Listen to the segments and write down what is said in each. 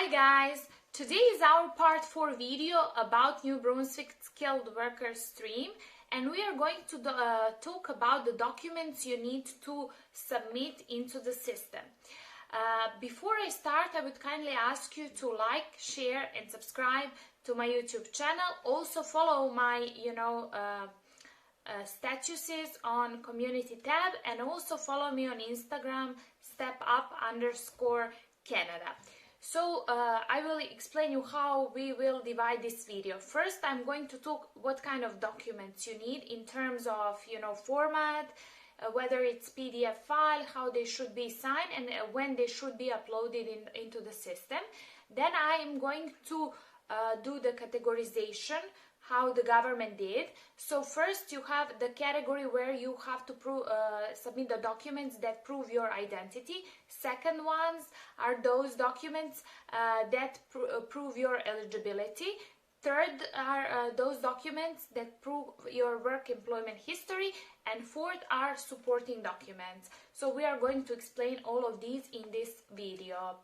Hi guys! Today is our part 4 video about New Brunswick Skilled Worker stream, and we are going to talk about the documents you need to submit into the system. Before I start, I would kindly ask you to like, share and subscribe to my YouTube channel. Also follow my statuses on community tab, and also follow me on Instagram stepup_Canada. So I will explain you how we will divide this video. First, I'm going to talk what kind of documents you need in terms of format, whether it's PDF file, how they should be signed, and when they should be uploaded into the system. Then I am going to do the categorization, how the government did. So first you have the category where you have to submit the documents that prove your identity. Second ones are those documents that prove your eligibility. Third are those documents that prove your work employment history. And fourth are supporting documents. So we are going to explain all of these in this video.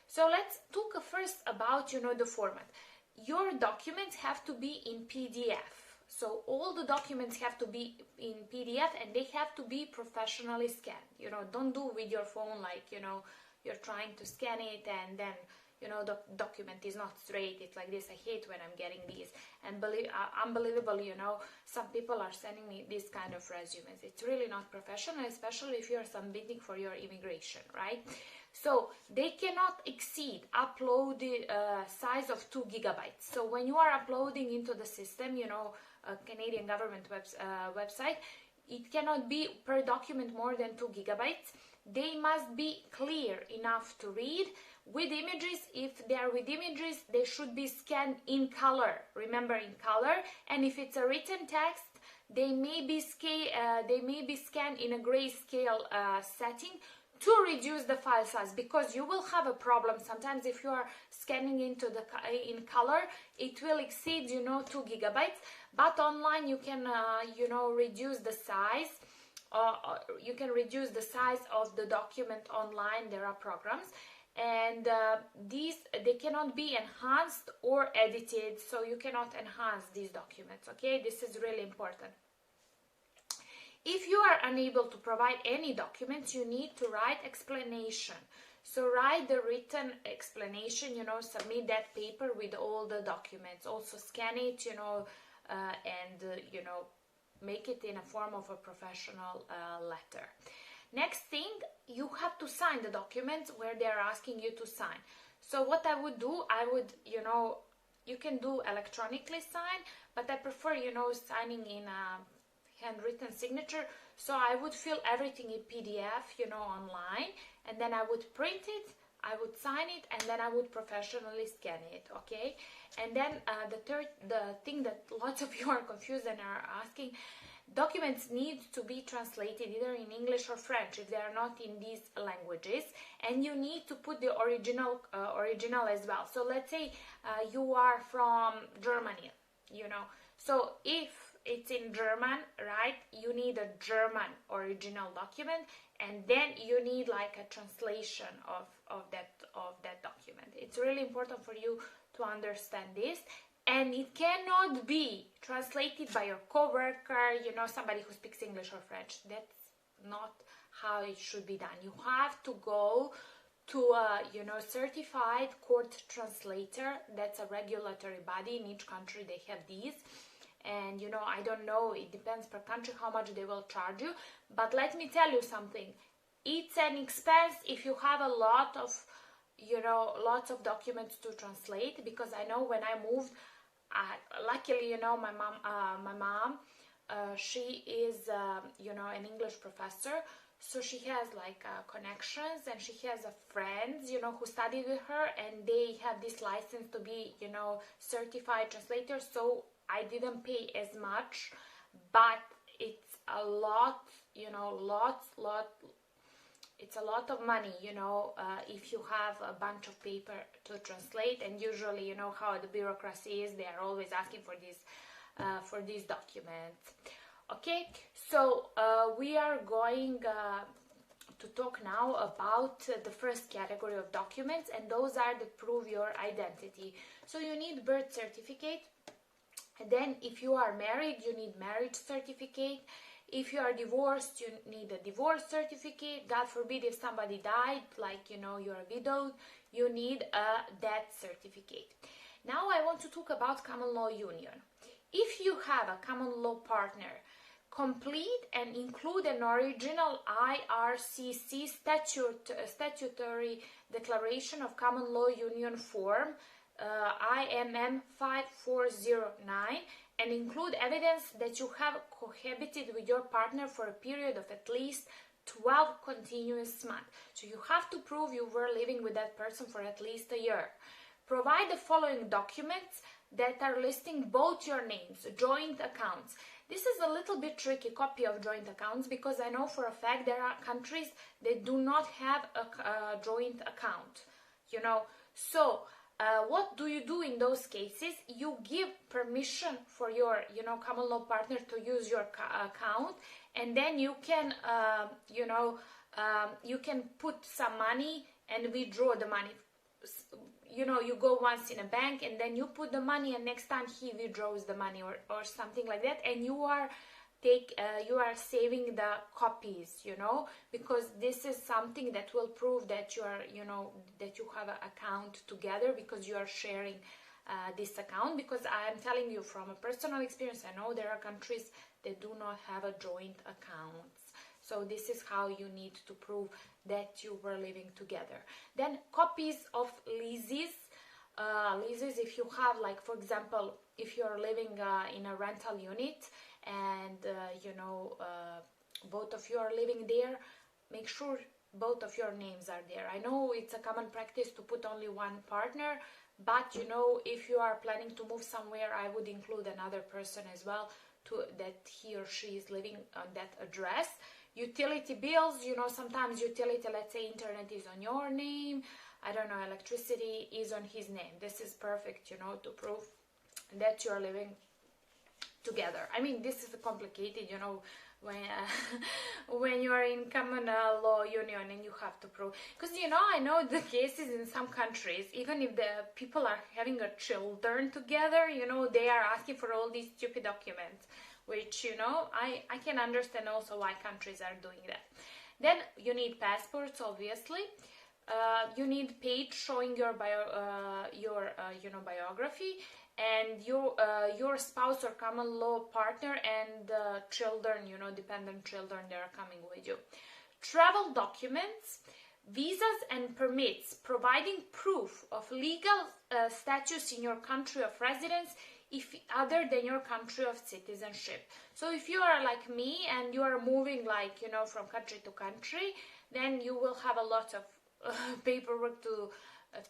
So let's talk first about the format. Your documents have to be in PDF. So all the documents have to be in PDF, and they have to be professionally scanned. Don't do with your phone like, you're trying to scan it and then, the document is not straight. It's like this. I hate when I'm getting these. And unbelievable, some people are sending me this kind of resumes. It's really not professional, especially if you're submitting for your immigration, right? So they cannot exceed upload size of 2 gigabytes. So when you are uploading into the system, a Canadian government website, it cannot be per document more than 2 gigabytes. They must be clear enough to read. With images, if they are with images, they should be scanned in color. Remember, in color. And if it's a written text, they may be scanned in a grayscale setting to reduce the file size, because you will have a problem sometimes if you are scanning in color. It will exceed 2 gigabytes, but online you can reduce the size. You can reduce the size of the document online. There are programs, and they cannot be enhanced or edited, so you cannot enhance these documents. Okay, this is really important. If you are unable to provide any documents, you need to write explanation. So write the written explanation, submit that paper with all the documents. Also scan it, and make it in a form of a professional letter. Next thing, you have to sign the documents where they are asking you to sign. So what I would do, you can do electronically sign, but I prefer, signing in a handwritten signature. So I would fill everything in PDF, online, and then I would print it, I would sign it, and then I would professionally scan it. Okay. And then the thing that lots of you are confused and are asking, documents need to be translated either in English or French if they are not in these languages, and you need to put the original as well. So let's say you are from Germany, so if it's in German, right, you need a German original document, and then you need like a translation of that document. It's really important for you to understand this, and it cannot be translated by your coworker, somebody who speaks English or French. That's not how it should be done. You have to go to a certified court translator. That's a regulatory body. In each country they have these. And I don't know, it depends per country how much they will charge you, but let me tell you something, it's an expense if you have a lot of lots of documents to translate. Because I know when I moved, luckily my mom she is an English professor, so she has like connections, and she has friends who studied with her, and they have this license to be certified translators. So I didn't pay as much, but it's a lot, it's a lot of money, if you have a bunch of paper to translate. And usually, how the bureaucracy is, they are always asking for these documents. Okay, so we are going to talk now about the first category of documents, and those are the prove your identity. So you need birth certificate, and then if you are married, you need marriage certificate. If you are divorced, you need a divorce certificate. God forbid if somebody died, like, you know, you're widowed, you need a death certificate. Now I want to talk about common law union. If you have a common law partner, complete and include an original IRCC statutory declaration of common law union form IMM 5409, and include evidence that you have cohabited with your partner for a period of at least 12 continuous months. So you have to prove you were living with that person for at least a year. Provide the following documents that are listing both your names, joint accounts. This is a little bit tricky, copy of joint accounts, because I know for a fact there are countries that do not have a joint account, you know. So what do you do in those cases? You give permission for your, you know, common law partner to use your account, and then you can, you can put some money and withdraw the money. You know, you go once in a bank and then you put the money, and next time he withdraws the money, or something like that, and you are saving the copies, you know, because this is something that will prove that you are, you know, that you have an account together, because you are sharing this account. Because I am telling you from a personal experience, I know there are countries that do not have a joint accounts. So this is how you need to prove that you were living together. Then copies of leases. Leases, if you have, like, for example, if you're living in a rental unit, and both of you are living there, make sure both of your names are there. I know it's a common practice to put only one partner, but, you know, if you are planning to move somewhere, I would include another person as well, that he or she is living on that address. Utility bills, you know, sometimes utility, let's say internet is on your name, I don't know, electricity is on his name. This is perfect, you know, to prove that you're living together. I mean, this is complicated, you know, when you are in common law union and you have to prove, because, you know, I know the cases in some countries, even if the people are having a children together, you know, they are asking for all these stupid documents, which, you know, I can understand also why countries are doing that. Then you need passports, obviously. You need page showing your biography, and your spouse or common law partner, and children, you know, dependent children, they are coming with you. Travel documents, visas and permits, providing proof of legal status in your country of residence, if other than your country of citizenship. So if you are like me and you are moving, like, you know, from country to country, then you will have a lot of paperwork to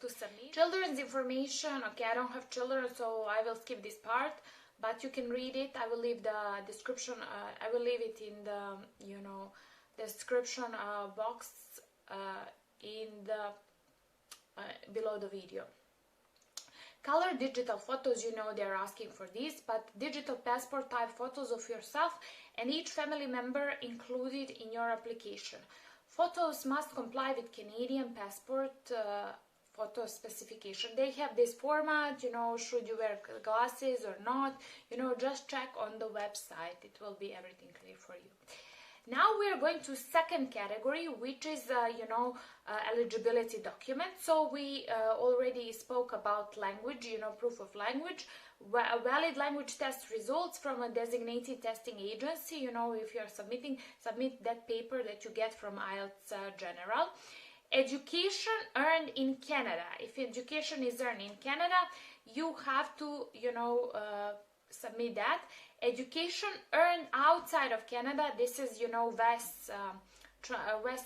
submit. Children's information, okay, I don't have children, so I will skip this part, but you can read it. I will leave the description, I will leave it in the, you know, description box in the below the video. Color digital photos, you know, they're asking for this, but digital passport type photos of yourself and each family member included in your application. Photos must comply with Canadian passport photo specification. They have this format, you know, should you wear glasses or not, you know, just check on the website. It will be everything clear for you. Now we are going to second category, which is, eligibility documents. So we already spoke about language, you know, proof of language, valid language test results from a designated testing agency. You know, if you are submit that paper that you get from IELTS General. Education earned in Canada. If education is earned in Canada, you have to, you know, submit that. Education earned outside of Canada, this is, you know, WES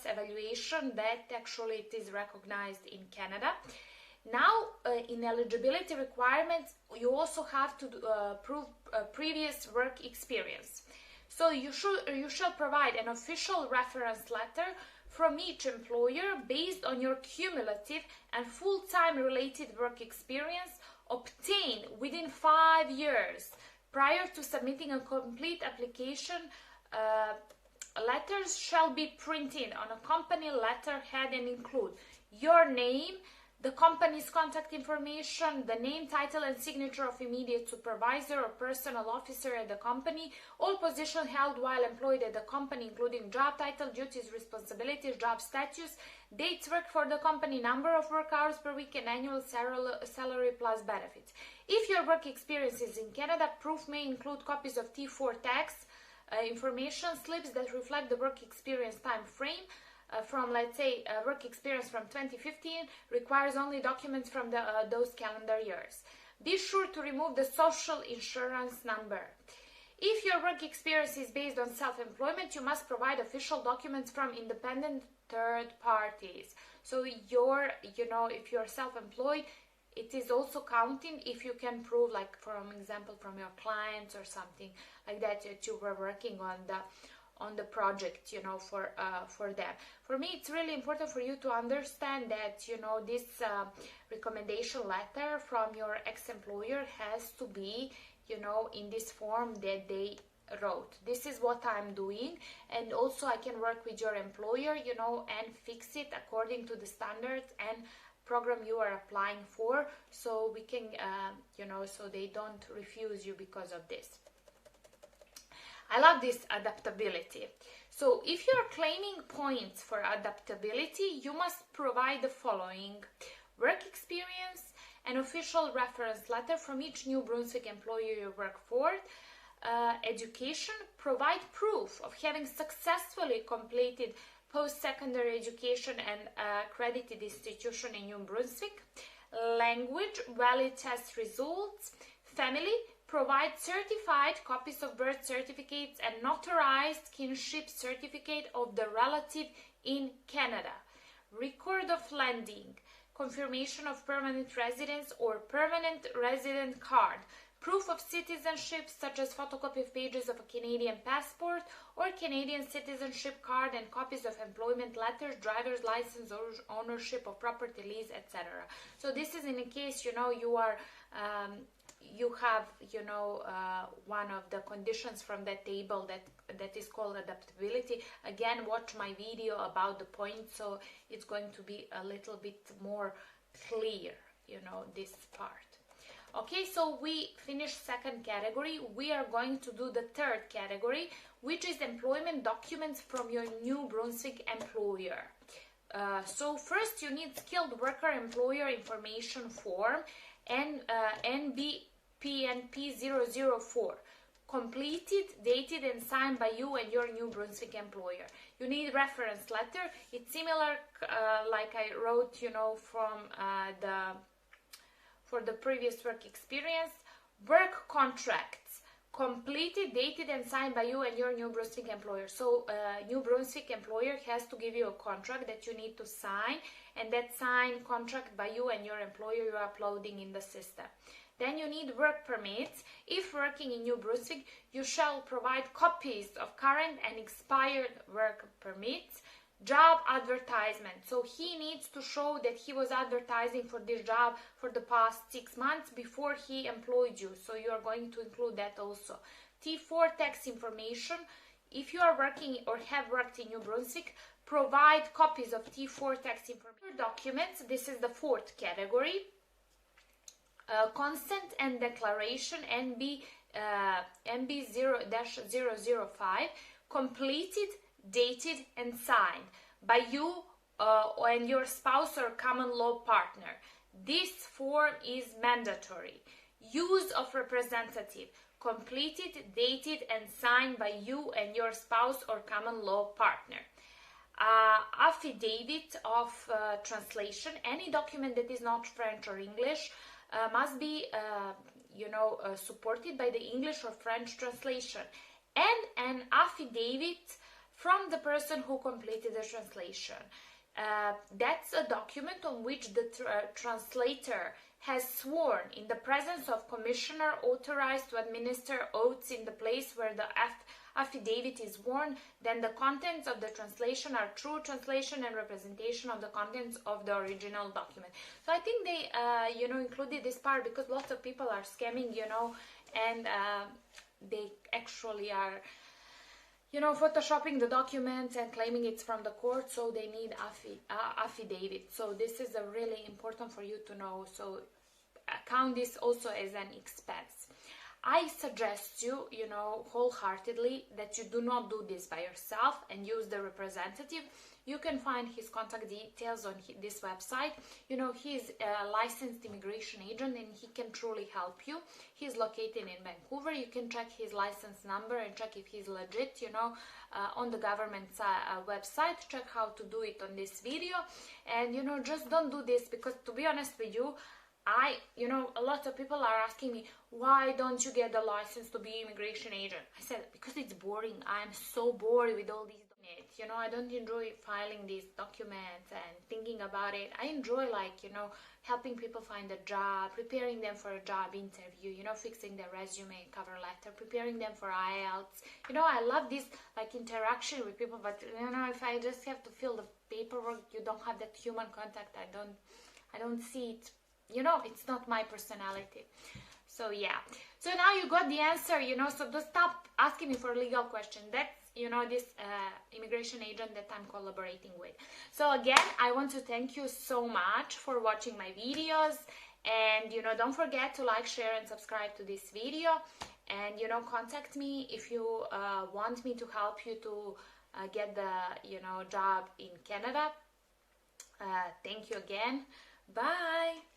evaluation, that actually it is recognized in Canada. Now, in eligibility requirements, you also have to prove previous work experience. So you shall provide an official reference letter from each employer based on your cumulative and full-time related work experience obtained within 5 years prior to submitting a complete application letters shall be printed on a company letterhead and include your name, the company's contact information, the name, title, and signature of immediate supervisor or personal officer at the company, all positions held while employed at the company, including job title, duties, responsibilities, job status, dates worked for the company, number of work hours per week, and annual salary plus benefits. If your work experience is in Canada, proof may include copies of T4 tax information slips that reflect the work experience time frame. From, let's say, work experience from 2015 requires only documents from those calendar years. Be sure to remove the social insurance number. If your work experience is based on self-employment, you must provide official documents from independent third parties. So if you're self-employed, it is also counting if you can prove, like, for example, from your clients or something like that you were working on the project, for them. For me, it's really important for you to understand that, this recommendation letter from your ex-employer has to be, in this form that they wrote. This is what I'm doing, and also I can work with your employer, and fix it according to the standards and program you are applying for, so we can, so they don't refuse you because of this. I love this adaptability. So if you're claiming points for adaptability, you must provide the following: work experience, an official reference letter from each New Brunswick employer you work for, education, provide proof of having successfully completed post-secondary education and accredited institution in New Brunswick, language, valid test results, family, provide certified copies of birth certificates and notarized kinship certificate of the relative in Canada, record of landing, confirmation of permanent residence or permanent resident card, proof of citizenship such as photocopy of pages of a Canadian passport or Canadian citizenship card and copies of employment letters, driver's license, or ownership of property, lease, etc. So this is in a case, you are you have, one of the conditions from that table that is called adaptability. Again, watch my video about the points, so it's going to be a little bit more clear, this part. Okay, so we finished second category. We are going to do the third category, which is employment documents from your New Brunswick employer. So first you need skilled worker employer information form and PNP 004, completed, dated, and signed by you and your New Brunswick employer. You need reference letter. It's similar, like I wrote, for the previous work experience. Work contracts, completed, dated, and signed by you and your New Brunswick employer. So New Brunswick employer has to give you a contract that you need to sign, and that signed contract by you and your employer you are uploading in the system. Then you need work permits. If working in New Brunswick, you shall provide copies of current and expired work permits. Job advertisement. So he needs to show that he was advertising for this job for the past 6 months before he employed you. So you are going to include that also. T4 tax information. If you are working or have worked in New Brunswick, provide copies of T4 tax information. Documents. This is the fourth category. Consent and declaration NB 0-005, completed, dated, and signed by you and your spouse or common law partner. This form is mandatory. Use of representative, completed, dated, and signed by you and your spouse or common law partner. Affidavit of translation. Any document that is not French or English must be, supported by the English or French translation, and an affidavit from the person who completed the translation. That's a document on which the translator has sworn in the presence of commissioner authorized to administer oaths in the place where the affidavit is sworn. Then the contents of the translation are true translation and representation of the contents of the original document. So I think they, included this part because lots of people are scamming, and they actually are, photoshopping the documents and claiming it's from the court, so they need affidavit. So this is a really important for you to know. So count this also as an expense. I suggest you, wholeheartedly that you do not do this by yourself and use the representative. You can find his contact details on this website. He's a licensed immigration agent and he can truly help you. He's located in Vancouver. You can check his license number and check if he's legit, on the government's website. Check how to do it on this video. And, just don't do this, because to be honest with you, a lot of people are asking me, why don't you get the license to be immigration agent? I said, because it's boring. I'm so bored with all these documents. I don't enjoy filing these documents and thinking about it. I enjoy helping people find a job, preparing them for a job interview, fixing their resume, cover letter, preparing them for IELTS. I love this interaction with people, but if I just have to fill the paperwork, you don't have that human contact. I don't see it. It's not my personality. So yeah, so now you got the answer, so don't stop asking me for legal questions. That's this immigration agent that I'm collaborating with. So again, I want to thank you so much for watching my videos, and don't forget to like, share and subscribe to this video, and contact me if you want me to help you to get the job in Canada. Thank you again. Bye.